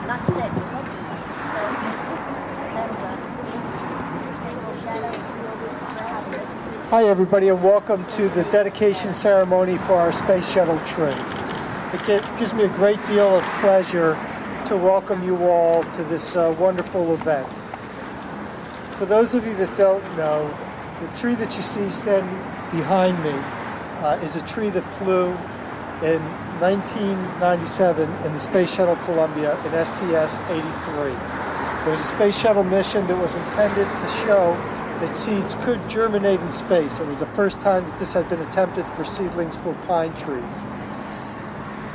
not sick. Hi everybody, and welcome to the dedication ceremony for our Space Shuttle tree. It gives me a great deal of pleasure to welcome you all to this wonderful event. For those of you that don't know, the tree that you see standing behind me is a tree that flew in 1997 in the Space Shuttle Columbia in STS-83. It was a Space Shuttle mission that was intended to show that seeds could germinate in space. It was the first time that this had been attempted for seedlings for pine trees.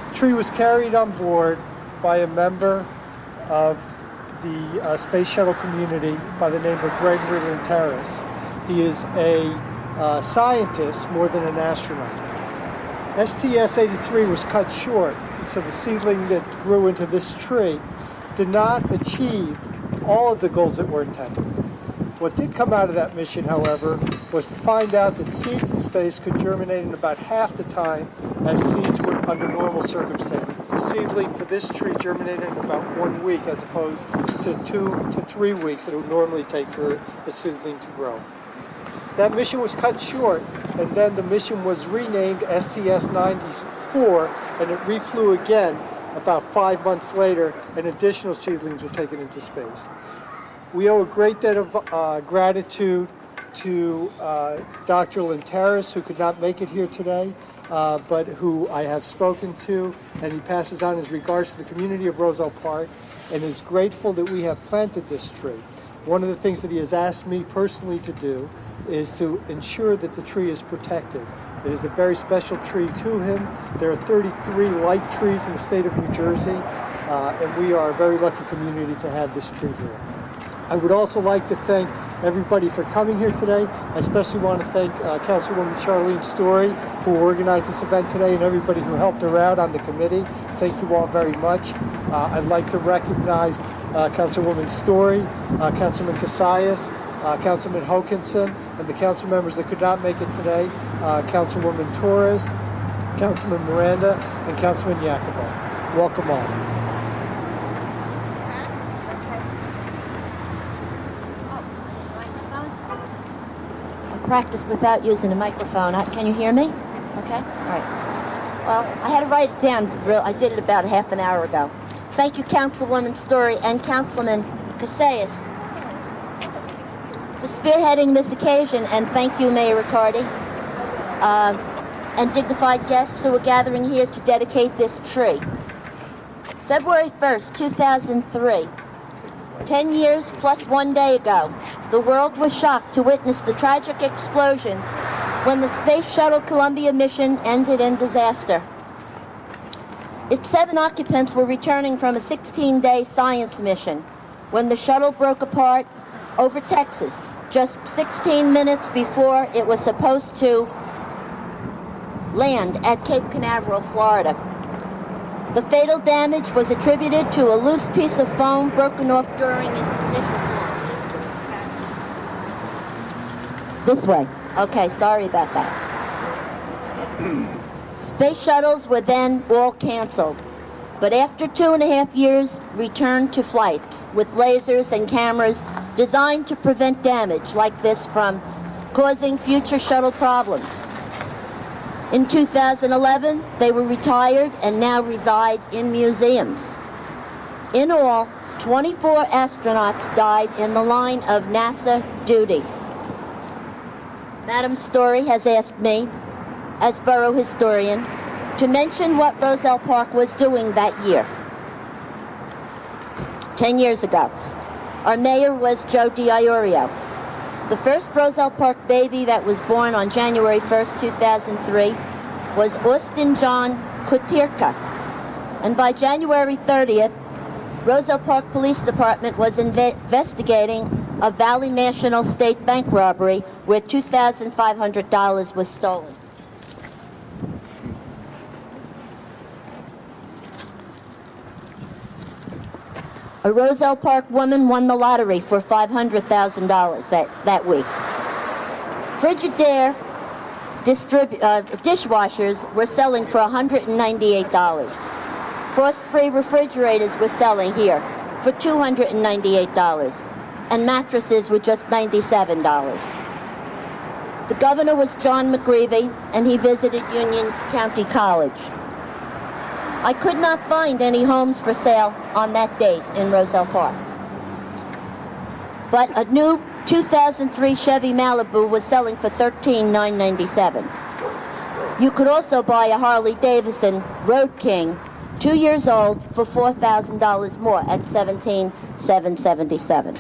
The tree was carried on board by a member of the Space Shuttle community by the name of Gregory Lanteris. He is a scientist more than an astronaut. STS-83 was cut short, so the seedling that grew into this tree did not achieve all of the goals that were intended. What did come out of that mission, however, was to find out that seeds in space could germinate in about half the time as seeds would under normal circumstances. A seedling for this tree germinated in about 1 week as opposed to 2 to 3 weeks that it would normally take for a seedling to grow. That mission was cut short, and then the mission was renamed STS-94, and it reflew again about 5 months later, and additional seedlings were taken into space. We owe a great debt of gratitude to Dr. Lanteris, who could not make it here today, but who I have spoken to, and he passes on his regards to the community of Roselle Park and is grateful that we have planted this tree. One of the things that he has asked me personally to do is to ensure that the tree is protected. It is a very special tree to him. There are 33 like trees in the state of New Jersey, and we are a very lucky community to have this tree here. I would also like to thank everybody for coming here today. I especially want to thank Councilwoman Charlene Story, who organized this event today, and everybody who helped her out on the committee. Thank you all very much. I'd like to recognize Councilwoman Story, Councilman Casillas, Councilman Hokinson, and the council members that could not make it today, Councilwoman Torres, Councilman Miranda, and Councilman Yacobo. Welcome all. Practice without using a microphone. Can you hear me? Okay? All right. Well, I had to write it down. I did it about half an hour ago. Thank you, Councilwoman Story and Councilman Casillas, for spearheading this occasion, and thank you, Mayor Riccardi, and dignified guests who are gathering here to dedicate this tree. February 1st, 2003. 10 years plus 1 day ago, the world was shocked to witness the tragic explosion when the Space Shuttle Columbia mission ended in disaster. Its 7 occupants were returning from a 16-day science mission when the shuttle broke apart over Texas, just 16 minutes before it was supposed to land at Cape Canaveral, Florida. The fatal damage was attributed to a loose piece of foam broken off during its initial launch. This way. Okay, sorry about that. Space shuttles were then all canceled, but after 2.5 years, returned to flights with lasers and cameras designed to prevent damage like this from causing future shuttle problems. In 2011, they were retired and now reside in museums. In all, 24 astronauts died in the line of NASA duty. Madam Story has asked me, as borough historian, to mention what Roselle Park was doing that year. 10 years ago, our mayor was Joe DiIorio. The first Roselle Park baby that was born on January 1st, 2003 was Austin John Kutirka. And by January 30th, Roselle Park Police Department was investigating a Valley National State Bank robbery where $2,500 was stolen. A Roselle Park woman won the lottery for $500,000 that week. Frigidaire dishwashers were selling for $198. Frost-free refrigerators were selling here for $298, and mattresses were just $97. The governor was John McGreevey, and he visited Union County College. I could not find any homes for sale on that date in Roselle Park. But a new 2003 Chevy Malibu was selling for $13,997. You could also buy a Harley Davidson Road King, 2 years old, for $4,000 more at $17,777.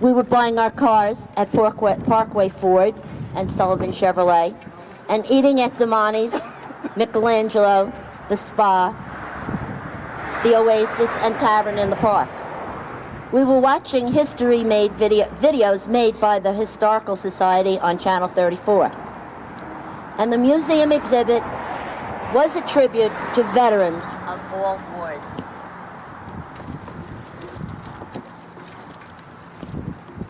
We were buying our cars at Parkway Ford and Sullivan Chevrolet, and eating at Damani's, Michelangelo, the Spa, the Oasis, and Tavern in the Park. We were watching history-made videos made by the Historical Society on Channel 34. And the museum exhibit was a tribute to veterans of all wars.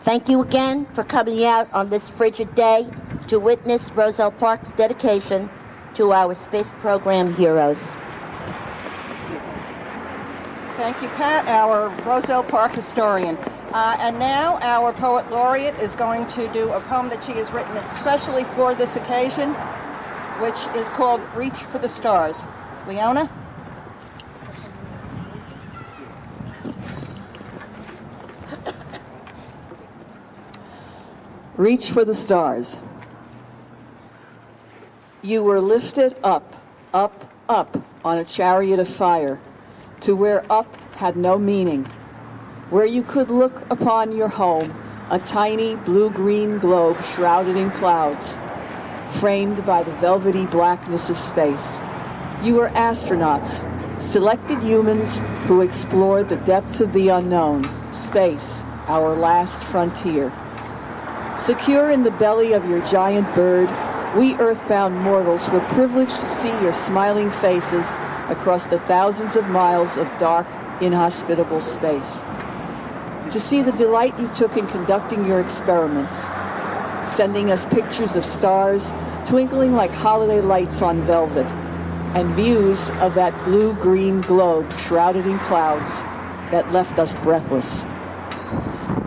Thank you again for coming out on this frigid day to witness Roselle Park's dedication to our space program heroes. Thank you, Pat, our Roselle Park historian. And now our poet laureate is going to do a poem that she has written especially for this occasion, which is called Reach for the Stars. Leona? Reach for the stars. You were lifted up, up, up on a chariot of fire, to where up had no meaning, where you could look upon your home, a tiny blue-green globe shrouded in clouds, framed by the velvety blackness of space. You were astronauts, selected humans who explored the depths of the unknown, space, our last frontier. Secure in the belly of your giant bird, we earthbound mortals were privileged to see your smiling faces across the thousands of miles of dark, inhospitable space. To see the delight you took in conducting your experiments, sending us pictures of stars twinkling like holiday lights on velvet, and views of that blue-green globe shrouded in clouds that left us breathless.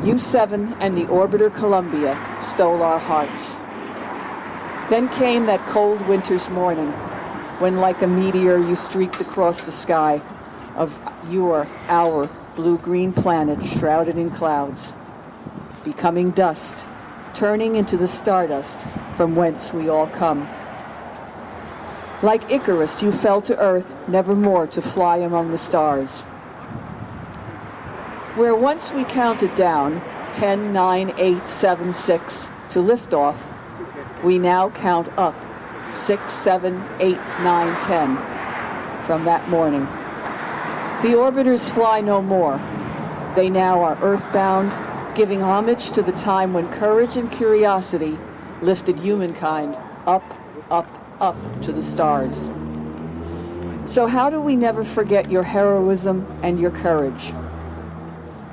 U-7 and the orbiter Columbia stole our hearts. Then came that cold winter's morning, when like a meteor you streaked across the sky of our blue-green planet shrouded in clouds, becoming dust, turning into the stardust from whence we all come. Like Icarus, you fell to earth, never more to fly among the stars. Where once we counted down 10, 9, 8, 7, 6 to liftoff, we now count up 6, 7, 8, 9, 10 from that morning. The orbiters fly no more. They now are earthbound, giving homage to the time when courage and curiosity lifted humankind up, up, up to the stars. So how do we never forget your heroism and your courage?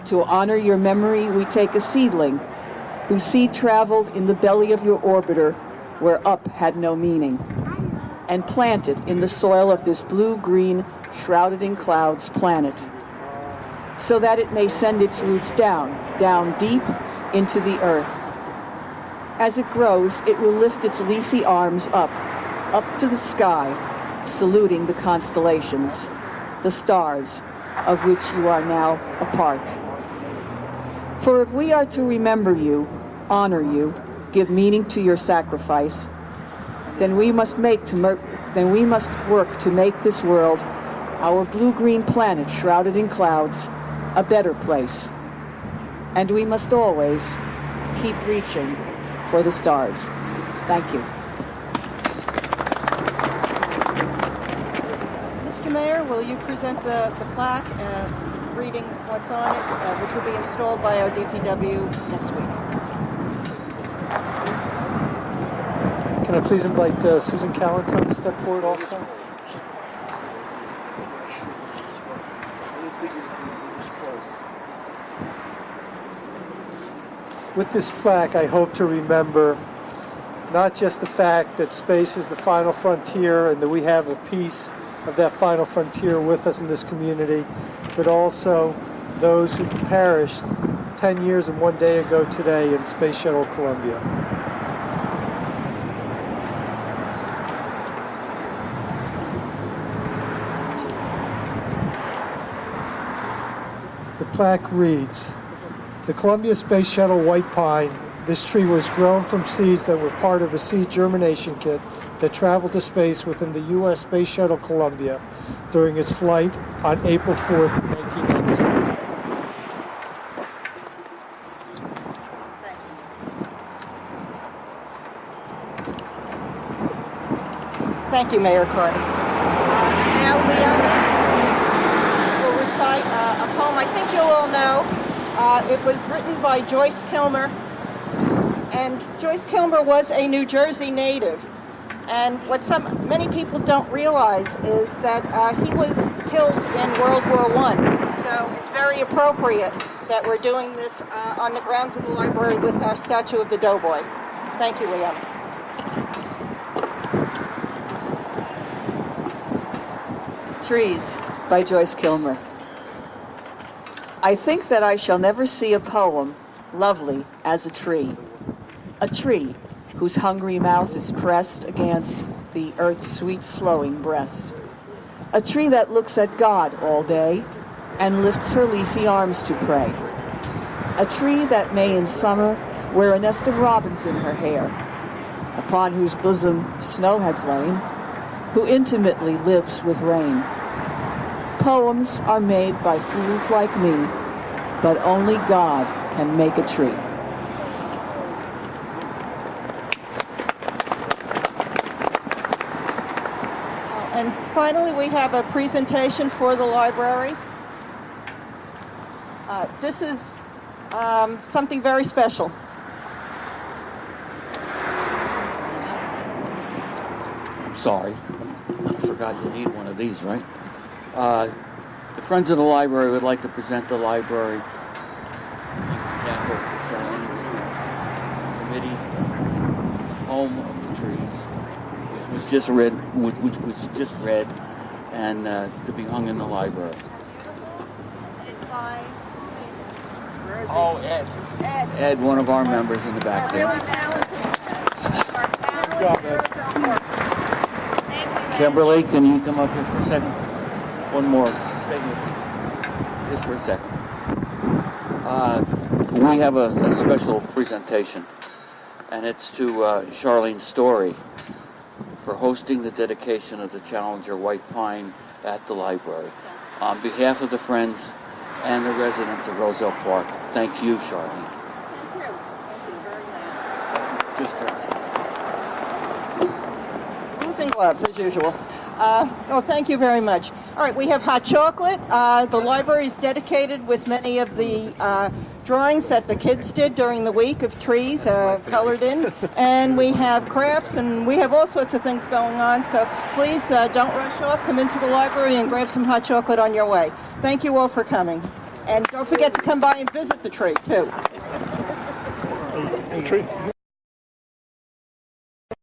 To honor your memory, we take a seedling whose seed traveled in the belly of your orbiter where up had no meaning, and plant it in the soil of this blue-green, shrouded in clouds planet, so that it may send its roots down deep into the earth. As it grows, it will lift its leafy arms up to the sky, saluting the constellations, the stars, of which you are now a part. For if we are to remember you, honor you, give meaning to your sacrifice, then we must work to make this world, our blue-green planet shrouded in clouds, a better place. And we must always keep reaching for the stars. Thank you. Mr. Mayor, will you present the plaque reading what's on it, which will be installed by our DPW next week? Can I please invite Susan Callantone to step forward also? With this plaque, I hope to remember not just the fact that space is the final frontier and that we have a peace of that final frontier with us in this community, but also those who perished 10 years and 1 day ago today in Space Shuttle Columbia. The plaque reads, "The Columbia Space Shuttle White Pine. This tree was grown from seeds that were part of a seed germination kit that traveled to space within the U.S. Space Shuttle Columbia during its flight on April 4th, 1997. Thank you, Mayor Carter. Now, Leona will recite a poem I think you'll all know. It was written by Joyce Kilmer, and Joyce Kilmer was a New Jersey native. And what many people don't realize is that he was killed in World War I. So it's very appropriate that we're doing this on the grounds of the library with our statue of the Doughboy. Thank you, Leona. Trees by Joyce Kilmer. I think that I shall never see a poem lovely as a tree whose hungry mouth is pressed against the earth's sweet flowing breast, a tree that looks at God all day and lifts her leafy arms to pray, a tree that may in summer wear a nest of robins in her hair, upon whose bosom snow has lain, who intimately lives with rain. Poems are made by fools like me, but only God can make a tree. And finally, we have a presentation for the library. This is something very special. I'm sorry. I forgot you need one of these, right? The Friends of the Library would like to present the library on behalf of the Friends Committee, Home of the Trees, which was just read, and to be hung in the library. It's by Oh, Ed. Ed, one of our members in the back there. really talented. Good job, Ed. Kimberly, can you come up here for a second? One more. Stay with me. Just for a second. We have a special presentation, and it's to Charlene Story for hosting the dedication of the Challenger White Pine at the library. On behalf of the Friends and the residents of Roselle Park, thank you, Charlene. Just Booze and gloves, as usual. Thank you very much. All right, we have hot chocolate. The library is dedicated with many of the drawings that the kids did during the week of trees colored in. And we have crafts, and we have all sorts of things going on. So please don't rush off. Come into the library and grab some hot chocolate on your way. Thank you all for coming. And don't forget to come by and visit the tree, too. The tree.